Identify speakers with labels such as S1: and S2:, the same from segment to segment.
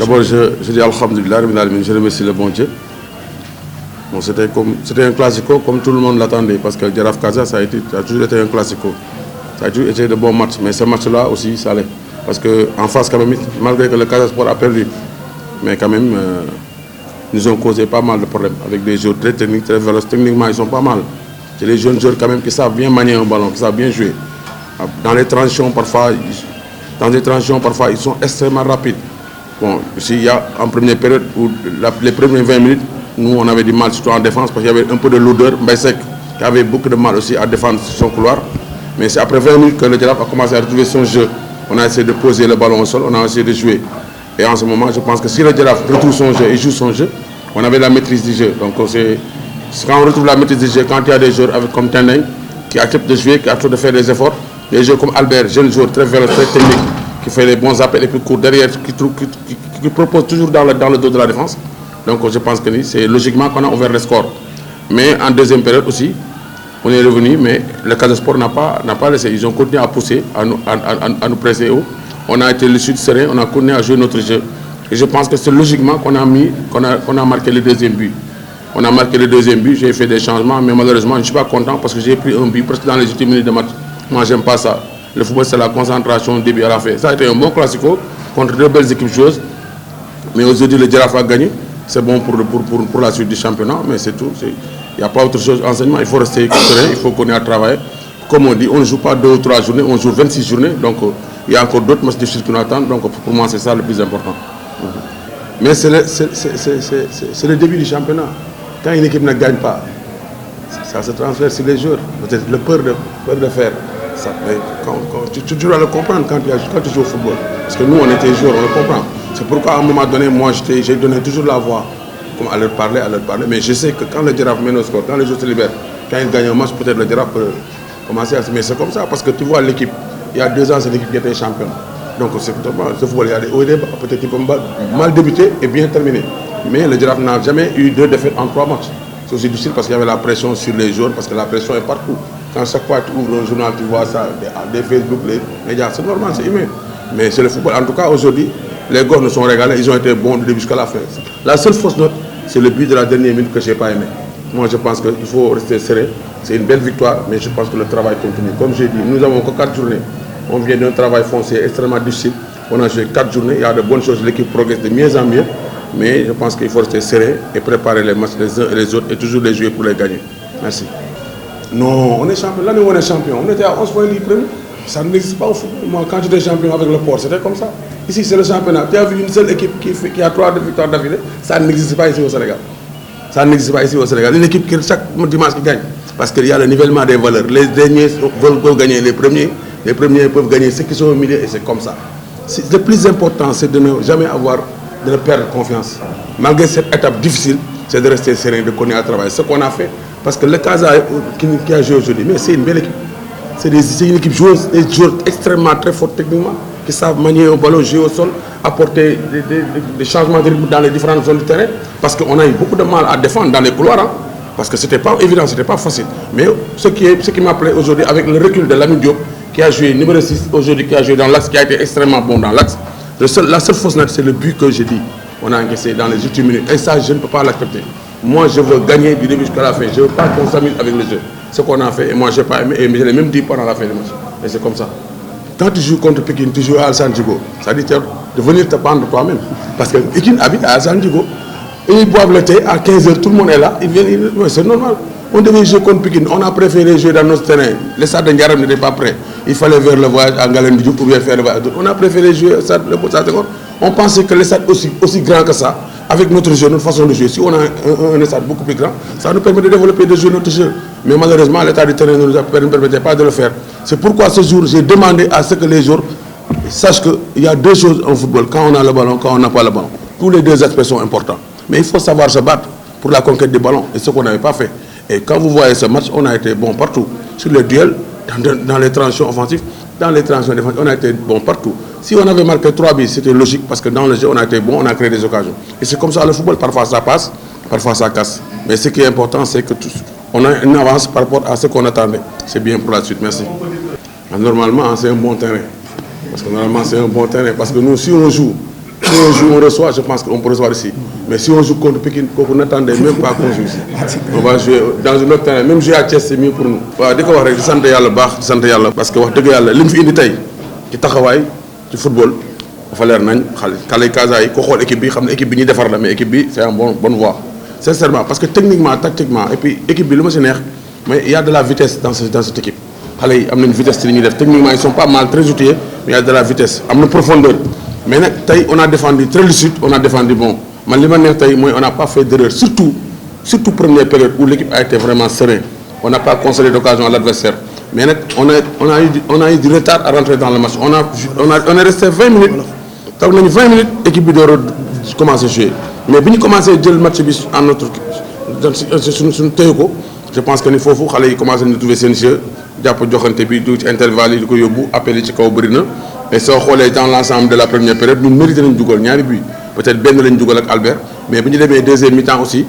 S1: D'abord, je dis Alhamdulillah, je remercie le bon Dieu. Bon, c'était un classico comme tout le monde l'attendait, parce que Jaraaf Casa, ça a toujours été un classico. Ça a toujours été de bons matchs, mais ce match-là aussi, ça allait. Parce qu'en face, quand même, malgré que le Casa Sport a perdu, mais quand même, nous ont causé pas mal de problèmes, avec des joueurs très techniques, très véloces. Techniquement, ils sont pas mal. C'est des jeunes joueurs quand même qui savent bien manier un ballon, qui savent bien jouer. Dans les transitions, parfois, ils sont extrêmement rapides. Bon, ici, il y a en première période, où les premières 20 minutes, nous, on avait du mal, surtout en défense, parce qu'il y avait un peu de lourdeur. Mbaye qui avait beaucoup de mal aussi à défendre son couloir. Mais c'est après 20 minutes que le Jaraaf a commencé à retrouver son jeu. On a essayé de poser le ballon au sol, on a essayé de jouer. Et en ce moment, je pense que si le Jaraaf retrouve son jeu et joue son jeu, on avait la maîtrise du jeu. Donc, quand on retrouve la maîtrise du jeu, quand il y a des joueurs comme Tendeng, qui acceptent de jouer, qui acceptent de faire des efforts, des joueurs comme Albert, jeune joueur très véloce, très technique, qui fait les bons appels et puis court derrière, qui propose toujours dans le dos de la défense. Donc je pense que c'est logiquement qu'on a ouvert le score. Mais en deuxième période aussi, on est revenu, mais le Casa Sport n'a pas laissé. Ils ont continué à pousser, à nous presser haut. On a été le sud serein, on a continué à jouer notre jeu. Et je pense que c'est logiquement qu'on a marqué le deuxième but. On a marqué le deuxième but, j'ai fait des changements, mais malheureusement, je ne suis pas content parce que j'ai pris un but presque dans les ultimes minutes de match. Moi, j'aime pas ça. Le football, c'est la concentration du début à la fin. Ça a été un bon classico contre deux belles équipes joueuses. Mais aujourd'hui, le Jaraaf a gagné. C'est bon pour la suite du championnat, mais c'est tout. Il n'y a pas autre chose. Enseignement, il faut rester serein, il faut qu'on ait à travailler. Comme on dit, on ne joue pas 2 ou 3 journées, on joue 26 journées. Donc, il y a encore d'autres matchs difficiles qui nous attendent. Donc, pour moi, c'est ça le plus important. Mais c'est le début du championnat. Quand une équipe ne gagne pas, ça se transfère sur les joueurs. Peut-être le peur de faire. Ça, tu dois le comprendre quand tu joues au football. Parce que nous, on était joueurs, on le comprend. C'est pourquoi à un moment donné, moi, j'ai donné toujours la voix, comme à leur parler. Mais je sais que quand le Jaraaf mène au score, quand les joueurs se libèrent, quand ils gagnent un match, peut-être le Jaraaf peut commencer à se... Mais c'est comme ça, parce que tu vois l'équipe, il y a 2 ans, c'est l'équipe qui était championne. Donc c'est normal, ce football, il y a des hauts et des bas. Peut-être qu'il peut mal débuter et bien terminer. Mais le Jaraaf n'a jamais eu 2 défaites en 3 matchs. C'est aussi difficile parce qu'il y avait la pression sur les joueurs, parce que la pression est partout. Quand chaque fois tu ouvres un journal, tu vois ça, des Facebook, les médias, c'est normal, c'est humain. Mais c'est le football. En tout cas, aujourd'hui, les gars nous sont régalés, ils ont été bons du début jusqu'à la fin. La seule fausse note, c'est le but de la dernière minute que je n'ai pas aimé. Moi, je pense qu'il faut rester serein. C'est une belle victoire, mais je pense que le travail continue. Comme j'ai dit, nous n'avons que 4 journées. On vient d'un travail foncier extrêmement difficile. On a joué 4 journées, il y a de bonnes choses, l'équipe progresse de mieux en mieux. Mais je pense qu'il faut rester serein et préparer les matchs les uns et les autres et toujours les jouer pour les gagner. Merci. Non, on est champion. L'année où on est champion, on était à 11 points du premier. Ça n'existe pas au football. Moi, quand j'étais champion avec le Port, c'était comme ça. Ici, c'est le championnat. Tu as vu une seule équipe qui a 3 victoires d'affilée. Ça n'existe pas ici au Sénégal. Ça n'existe pas ici au Sénégal. Une équipe qui, chaque dimanche, qui gagne. Parce qu'il y a le nivellement des valeurs. Les derniers veulent gagner les premiers. Les premiers peuvent gagner ceux qui sont au milieu et c'est comme ça. Le plus important, c'est de ne jamais de ne perdre confiance. Malgré cette étape difficile, c'est de rester serein, de connaître à travailler. Ce qu'on a fait, parce que le Casa qui a joué aujourd'hui, mais c'est une belle équipe. C'est une équipe joueuse, des joueurs extrêmement très forts techniquement, qui savent manier un ballon, jouer au sol, apporter des changements de rythme dans les différentes zones du terrain. Parce qu'on a eu beaucoup de mal à défendre dans les couloirs. Hein, parce que ce n'était pas évident, ce n'était pas facile. Mais ce qui m'a plu aujourd'hui, avec le recul de Lamine Diop, qui a joué numéro 6 aujourd'hui, qui a joué dans l'axe, qui a été extrêmement bon dans l'axe, la seule fausse note, c'est le but que j'ai dit. On a encaissé dans les ultimes minutes. Et ça, je ne peux pas l'accepter. Moi, je veux gagner du début jusqu'à la fin. Je ne veux pas qu'on s'amuse avec le jeu. Ce qu'on a fait, et moi, je n'ai pas aimé, et je l'ai même dit pendant la fin du match. Et c'est comme ça. Quand tu joues contre Pékin, tu joues à Alassane Djigo. Ça dit de venir te prendre toi-même. Parce que Pékin habite à Alassane Djigo. Et ils boivent le thé, à 15h, tout le monde est là. Ils viennent, c'est normal. On devait jouer contre Pékin. On a préféré jouer dans notre terrain. Le stade de Ndiarem n'était pas prêt. Il fallait faire le voyage à Ngalen Diouf pour bien faire le voyage. On a préféré jouer au stade de Stade. On pensait que le stade aussi grand que ça, avec notre jeu, notre façon de jouer, si on a un stade beaucoup plus grand, ça nous permet de développer, de jouer notre jeu. Mais malheureusement, l'état du terrain ne nous permettait pas de le faire. C'est pourquoi ce jour, j'ai demandé à ce que les joueurs sachent qu'il y a 2 choses en football, quand on a le ballon, quand on n'a pas le ballon. Tous les 2 aspects sont importants. Mais il faut savoir se battre pour la conquête du ballon, et ce qu'on n'avait pas fait. Et quand vous voyez ce match, on a été bon partout. Sur les duels, dans les transitions offensives, dans les transitions défensives, on a été bon partout. Si on avait marqué 3 buts, c'était logique parce que dans le jeu, on a été bon, on a créé des occasions. Et c'est comme ça le football, parfois ça passe, parfois ça casse. Mais ce qui est important, c'est que on a une avance par rapport à ce qu'on attendait. C'est bien pour la suite, merci. Normalement, c'est un bon terrain. Parce que normalement, c'est un bon terrain. Parce que nous, si on joue Si on joue, on reçoit, je pense qu'on peut recevoir ici. Mais si on joue contre Pékin, on n'attendait même pas qu'on joue ici. On va jouer dans une autre terrain. Même jouer à Thiès, c'est mieux pour nous. Waaw di ko wax rek di sant yàlla baax di sant yàlla parce que wax dëgg yàlla li mu fi indi tey ci taxawaay ci football dafa leer nañ xale Casa yi ko xool équipe bi xam ne équipe bi ñuy defar la mais équipe bi c'est en bonne voie. Sincèrement parce que techniquement tactiquement et puis équipe bi lu ma si neex mais il y a de la vitesse dans cette équipe. xale yi am nañ vitesse ci li ñuy def techniquement ils sont pas mal très outillés mais il y a de la vitesse am na profondeur. Mais on a défendu très lucide, on a défendu bon. Mais on n'a pas fait d'erreur, surtout première période où l'équipe a été vraiment sereine. On n'a pas concédé d'occasion à l'adversaire. Mais on a eu du retard à rentrer dans le match. On est resté 20 minutes. Quand on a eu 20 minutes, l'équipe a commencé à jouer. Mais quand on a commencé à jouer le match en notre je pense qu'il faut commencer à trouver ses jeux. Intervalle, appeler et si on est dans l'ensemble de la première période, nous méritons de dougal ñaari but. Peut-être Ben lañ dougal ak Albert, mais bi ñu démé deuxième mi-temps aussi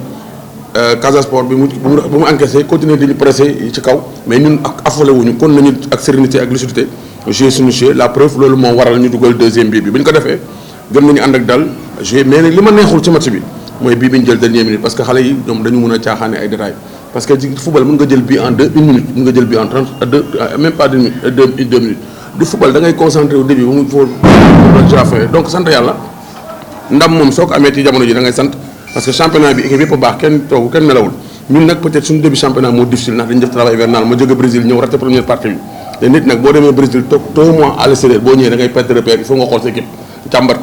S1: Casa Sport bi mu encaissé continuer di ñu presser ci kaw, mais ñun ak affolé wuñu kon nañu ak sérénité ak lucidité jouer suñu jeu. La preuve lolu mo waral ñu dougal deuxième but bi. Buñ ko défé gën nañu and ak dal jouer mais nak lima neexul ci match bi moy bi biñ jël dernière minute parce que xalé yi ñom dañu mëna tiaxané ay détails. Parce que le football mën nga jël bi en 1 minute, mën nga jël bi en 30 même pas 2 minutes. Du football da ngay concentré au début ba mu foo la fin donc sant yàlla ndam moom soo ko amee ci jamono ji da ngay sant parce que championnat bi équipe yëpp a baax kenn toogu kenn nelawul ñun nag peut-être suñu début championnat moo difficile ndax dañu def travail hivernal ma jóge Brésil ñëw raté première partie bi te nit nag boo demee Brésil toog 2 mois à l'extérieur boo ñëwee da ngay perdre repère il faut nga xool sa équipe càmbat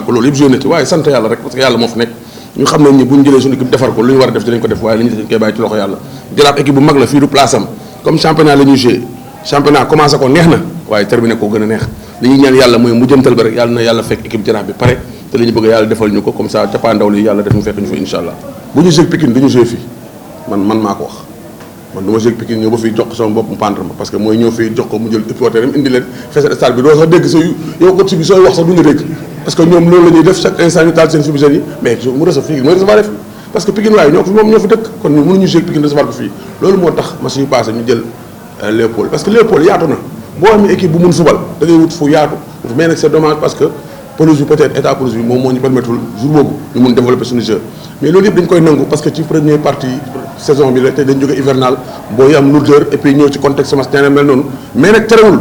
S1: ko loolu yëpp joué na ci waaye sant yàlla rek parce que yàlla moo fa nekk ñu xam nañ ni bu ñu jëlee suñu équipe defar ko lu ñu war a def dinañ ko def waaye li ñu def dañ koy bàyyi ci loxo yàlla jëlaat équipe bu mag la fii du place am comme championnat la ñuy joué championnat commencé ko neex na waaye terminé ko gën a neex li ñuy ñaan yàlla mooy mujjantal ba rek yàlla na yàlla fekk équipe Jaraaf bi pare te li ñu bëgg yàlla defal ñu ko comme ça cappaandaw li yàlla def mu fekk ñu fa incha allah bu ñu joué Pikine du ñu joué fii man maa ko wax man du ma joué Pikine ñëw ba fii jox ko sama bopp mu pendre ma parce que mooy ñëw fii jox ko mu jël supporter am indi leen feesal stade bi doo sax dégg sa yow coach bi sooy wax sax du ñu dégg parce que ñoom loolu la ñuy def chaque instant ñu taal seen fumigène yi mais mu recevoir fii mooy recevoir def parce que Pikine waaye ñoo fi dëkk kon mënuñu joué Pikine recevoir ko fii loolu moo tax match yu passé ñu jël Léopold parce que Léopold yaatu na boo amee équipe bu mun fubal da ngay wut fu yaatu mais nag c'est dommage parce que pelouse bi peut-être état pelouse bi moom moo ñu permettre jour boobu ñu mun développer suñu jeu mais loolu yëpp dañ koy nangu parce que ci première partie saison bi la te dañ jóge hivernal booy am lourdeur et puis ñëw ci contexte match terrain mel noonu mais nag terewul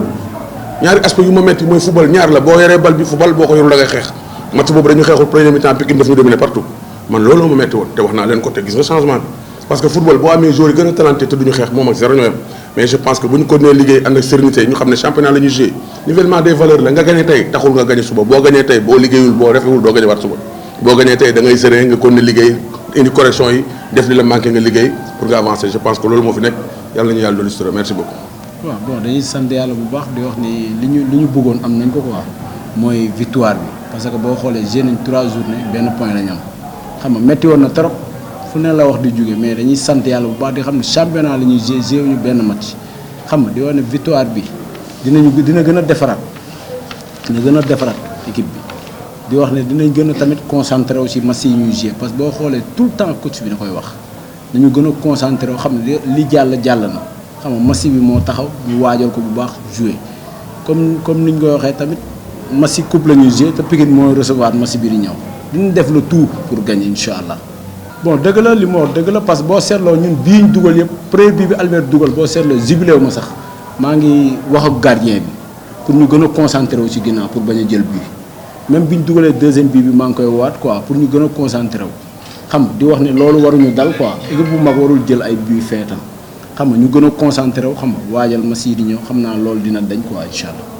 S1: ñaari aspect yu ma metti mooy football ñaar la boo yoree bal bi football boo ko yorul da ngay xeex match boobu dañu xeexul premier mi-temps Pikine daf ñu dominer partout man loolu ma metti woon te wax naa leen ko te gis nga changement bi parce que football boo amee joueur yi gën a talenté te duñu xeex moom ak zéro ñoo yem mais je pense que bu ñu continuer liggéey ànd ak sérénité ñu xam ne championnat la ñuy jouer nivellement des valeurs la nga gagné tey taxul nga gagné suba boo gagné tey boo liggéeyul boo refewul doo gagné waat suba boo gagné tey da ngay séréen nga continuer liggéey indi correction yi def li la manqué nga liggéey pour nga avancer je pense que loolu moo fi nekk yàlla nañu yàlla dolli sutura merci beaucoup.
S2: waaw bon dañuy sant yàlla bu baax di wax ni li ñu bëggoon am nañ ko quoi mooy victoire bi parce que boo xoolee joué nañ 3 journées benn point la ñu am xam nga métti woon na trop fu ne la wax di jóge mais dañuy sant yàlla bu baax di xam ne championnat la ñuy joué ñu benn match xam nga di wax ne victoire bi dina gën a defaraat équipe bi di wax ne dinañ gën a tamit concentré aussi match yi ñuy joué parce que boo xoolee tout le temps coach bi da koy wax dañu gën a concentré xam ne li jàll na xam nga match bi moo taxaw ñu waajal ko bu baax joué comme ni ñu koy waxee tamit match coupe la ñuy joué te Pikine mooy recevoir match bi di ñëw dinañ def le tout pour gagner incha allah. bon dëgg la li ma wax dëgg la parce que boo seetloo ñun bii ñu dugal yëpp premier bi Albert dugal boo seetloo jubilé wu ma sax maa ngi wax ak gardien bi pour ñu gën a concentré wu ci ginnaaw pour bañ a jël bii même bi ñu dugalee deuxième bii bi maa ngi koy waat quoi pour ñu gën a concentré wu xam nga di wax ne loolu waruñu dal quoi équipe bu mag warul jël ay bii feetal xam nga ñu gën a concentré wu xam nga waajal ma sii di ñëw xam naa loolu dina dañ quoi incha allah.